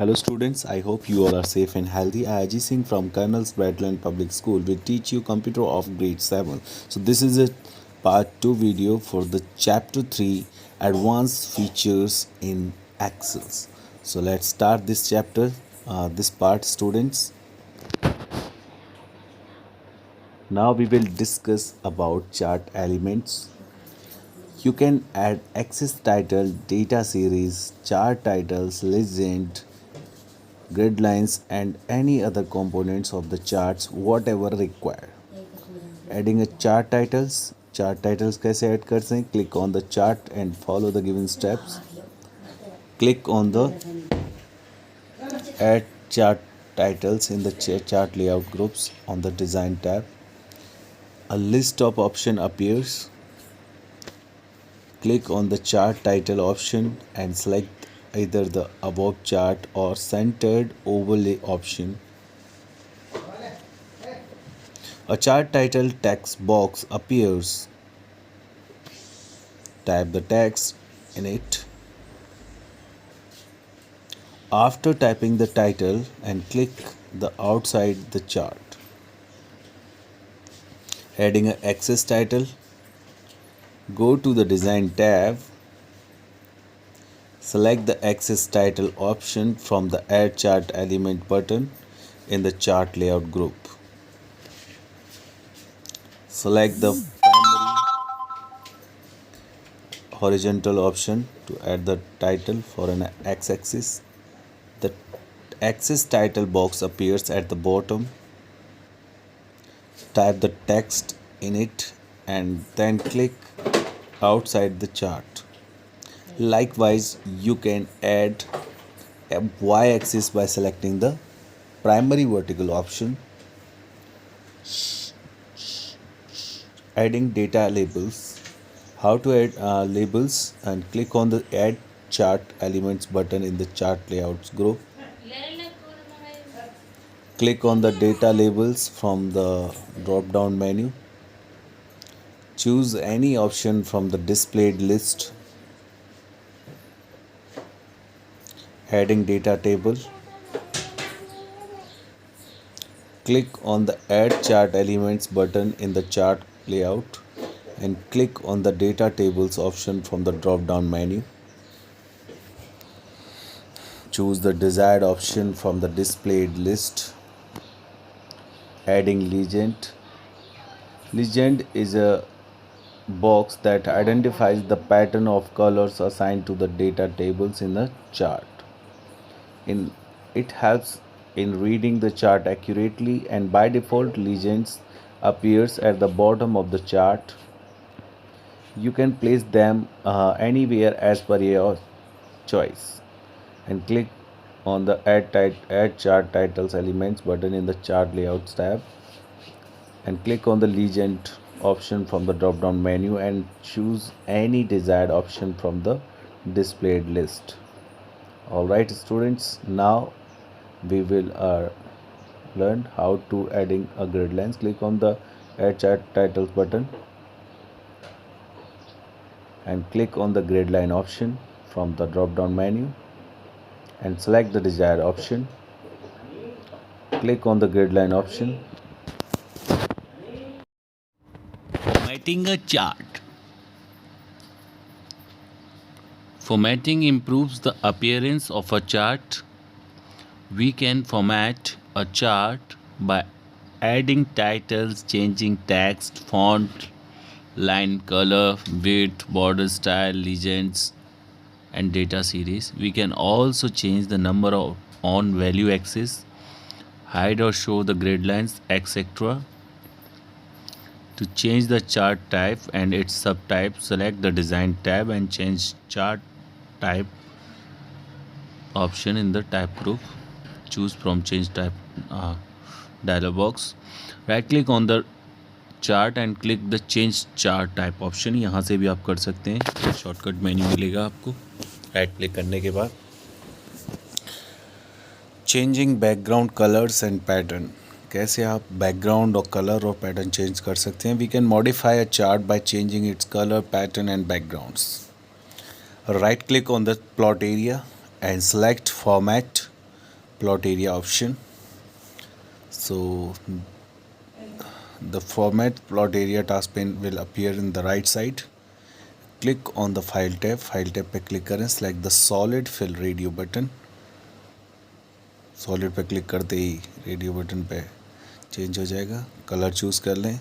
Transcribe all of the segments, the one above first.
Hello students, I hope you all are safe and healthy. I Ajit Singh from Colonel's Bradland Public School will teach you computer of grade 7. So this is a part 2 video for the chapter 3 advanced features in Excel. So let's start this chapter, this part students. Now we will discuss about chart elements. You can add axis title, data series, chart titles, legend, grid lines and any other components of the charts whatever required. Adding a chart titles कैसे add करते हैं? Click on the chart and follow the given steps. Click on the add chart titles in the chart layout groups on the design tab. A list of option appears. Click on the chart title option and select either the above chart or centered overlay option. A chart title text box appears. Type the text in it. After typing the title and click the outside the chart. Adding an axis title. Go to the design tab. Select the axis title option from the add chart element button in the chart layout group. Select the primary horizontal option to add the title for an x-axis. The axis title box appears at the bottom. Type the text in it and then click outside the chart. Likewise, you can add a y-axis by selecting the primary vertical option. Adding data labels. How to add labels, and click on the add chart elements button in the chart layouts group. Click on the data labels from the drop down menu. Choose any option from the displayed list. Adding data table. Click on the add chart elements button in the chart layout and click on the data tables option from the drop down menu. Choose the desired option from the displayed list. Adding legend. Legend is a box that identifies the pattern of colors assigned to the data tables in the chart. It helps in reading the chart accurately, and by default legends appears at the bottom of the chart. You can place them anywhere as per your choice, and click on the add chart titles elements button in the chart layouts tab and click on the legend option from the drop down menu and choose any desired option from the displayed list. Alright students, now we will learn how to adding a grid lines. Click on the add chart titles button and click on the grid line option from the drop down menu and select the desired option. Click on the grid line option. Formatting a chart. Formatting improves the appearance of a chart. We can format a chart by adding titles, changing text, font, line color, width, border style, legends, and data series. We can also change the number of on value axis, hide or show the grid lines, etc. To change the chart type and its subtype, select the design tab and change chart type option in the type group. Choose from change type dialog box. Right click on the chart and click the change chart type option. यहाँ से भी आप कर सकते हैं, shortcut menu मिलेगा आपको right click करने के बाद. Changing background colours and pattern. कैसे आप बैकग्राउंड और कलर और पैटर्न चेंज कर सकते हैं? We can modify a chart by changing its colour, pattern and backgrounds. Right click on the plot area and select format plot area option. So the format plot area task pane will appear in the right side. Click on the file tab पे click करें, select the solid fill radio button. Solid पे click करते ही radio button पे change हो जाएगा. Colour choose कर लें,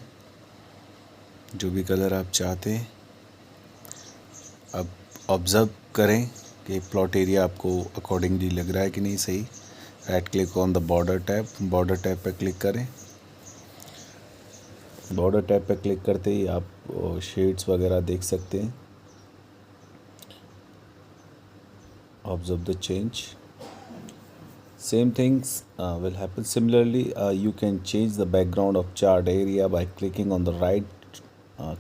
जो भी कलर आप चाहते हैं. अब ऑब्जर्व करें कि प्लॉट एरिया आपको अकॉर्डिंगली लग रहा है कि नहीं सही. Right click on the border tab पे क्लिक करें. बॉर्डर टैब पे क्लिक करते ही आप शेड्स वगैरह देख सकते हैं. Observe the change. Same things will happen. Similarly, you can change the background of chart area by clicking on the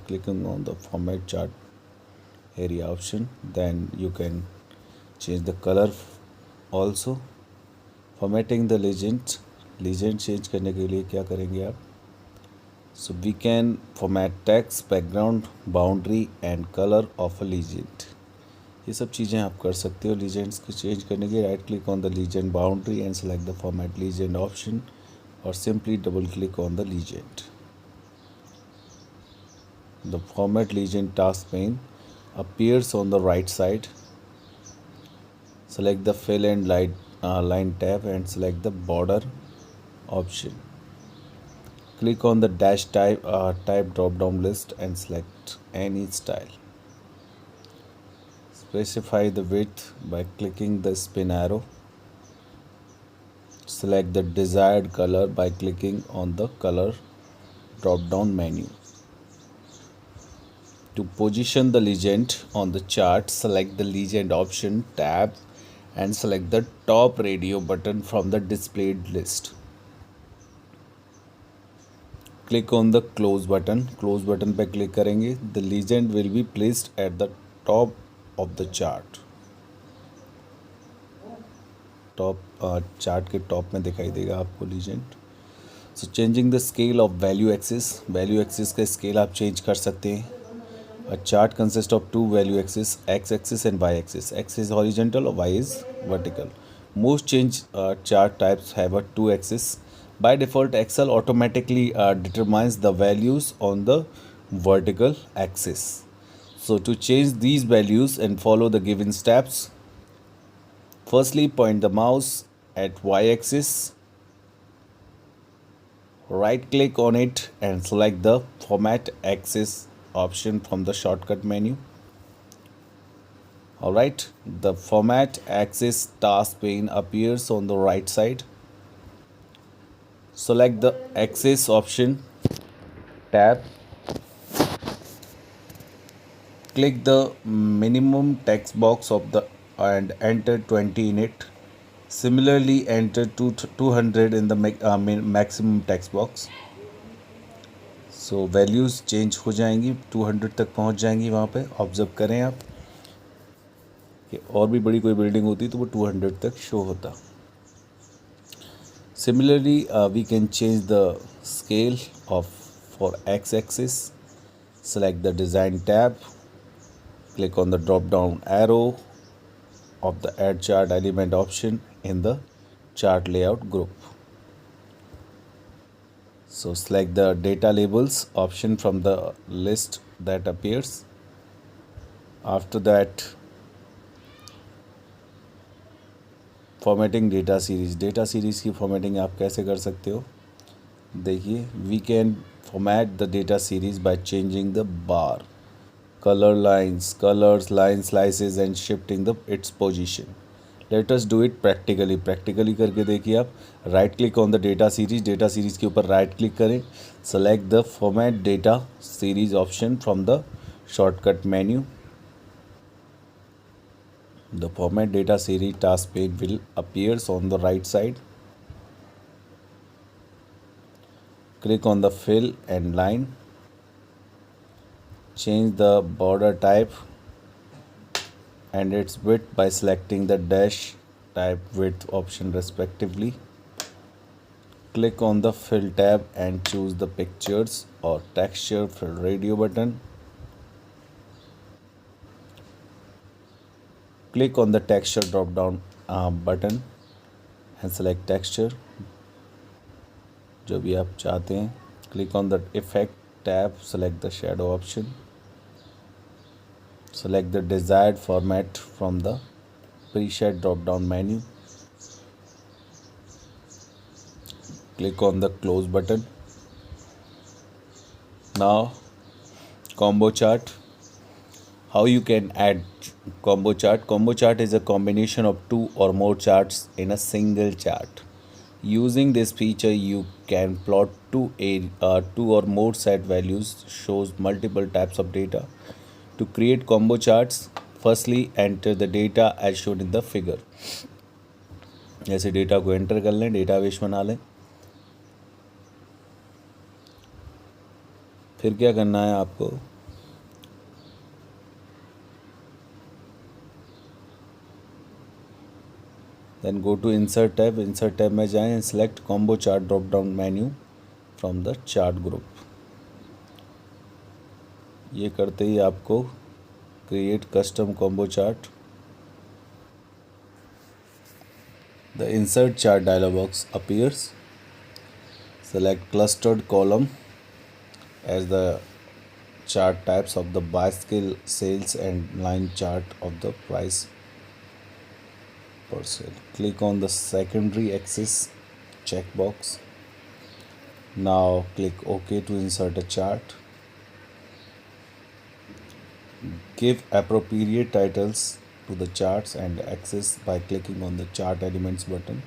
clicking on the format chart area option. Then you can change the color also. Formatting the legend change करने के लिए क्या करेंगे आप? So we can format text, background, boundary and color of a legend. ये सब चीज़ें आप कर सकते हो. लीजेंड्स को चेंज करने के लिए right click on the legend boundary and select the format legend option, और simply double click on the legend. The format legend task pane appears on the right side. Select the fill and line tab and select the border option. Click on the dash type drop down list and select any style. Specify the width by clicking the spin arrow. Select the desired color by clicking on the color drop down menu. To position the legend on the chart, select the legend option tab and select the top radio button from the displayed list. Click on the close button. Close button पे click करेंगे. The legend will be placed at the top of the chart. Chart के top में दिखाई देगा आपको legend. So changing the scale of value axis का scale आप change कर सकते हैं. A chart consist of two value axis, X axis and Y axis. X is horizontal और Y is vertical. Most change chart types have a two axis. By default, Excel automatically determines the values on the vertical axis. So to change these values and follow the given steps, firstly point the mouse at y-axis, right click on it and select the format axis option from the shortcut menu. Alright, the format axis task pane appears on the right side. Select the axis option tab. Click the minimum text box of the and enter 20 in it. Similarly, enter 200 in the maximum text box. So values change हो जाएंगी, 200 तक पहुंच जाएंगी. वहाँ पे observe करें आप कि और भी बड़ी कोई बिल्डिंग होती तो वो 200 तक शो होता. Similarly, we can change the scale for x-axis. Select the design tab. Click on the drop down arrow of the add chart element option in the chart layout group. So select the data labels option from the list that appears. After that, formatting data series की formatting आप कैसे कर सकते हो? देखिए, we can format the data series by changing the bar, colour lines, colours, line slices and shifting the its position. Let us do it practically करके देखिए आप. Right click on the data series के ऊपर right click करें. Select the format data series option from the shortcut menu. The format data series task pane will appears on the right side. Click on the fill and line. Change the border type and its width by selecting the dash type width option respectively. Click on the fill tab and choose the pictures or texture for radio button. Click on the texture drop down button and select texture जो भी आप चाहते हैं. Click on the effect tab, select the shadow option, select the desired format from the preset drop down menu, click on the close button. Now combo chart. How you can add combo chart? Combo chart is a combination of two or more charts in a single chart. Using this feature, you can plot two or more set values, shows multiple types of data. To create combo charts, firstly enter the data as shown in the figure. ऐसे data को enter कर लें, database बना लें. फिर क्या करना है आपको? Then go to insert tab में जाएं and select combo chart drop down menu from the chart group. ये करते ही आपको create custom combo chart. The insert chart dialog box appears. Select clustered column as the chart types of the bicycle sales and line chart of the price per sale. Click on the secondary axis checkbox. Now click OK to insert a chart. Give appropriate titles to the charts and axis by clicking on the chart elements button.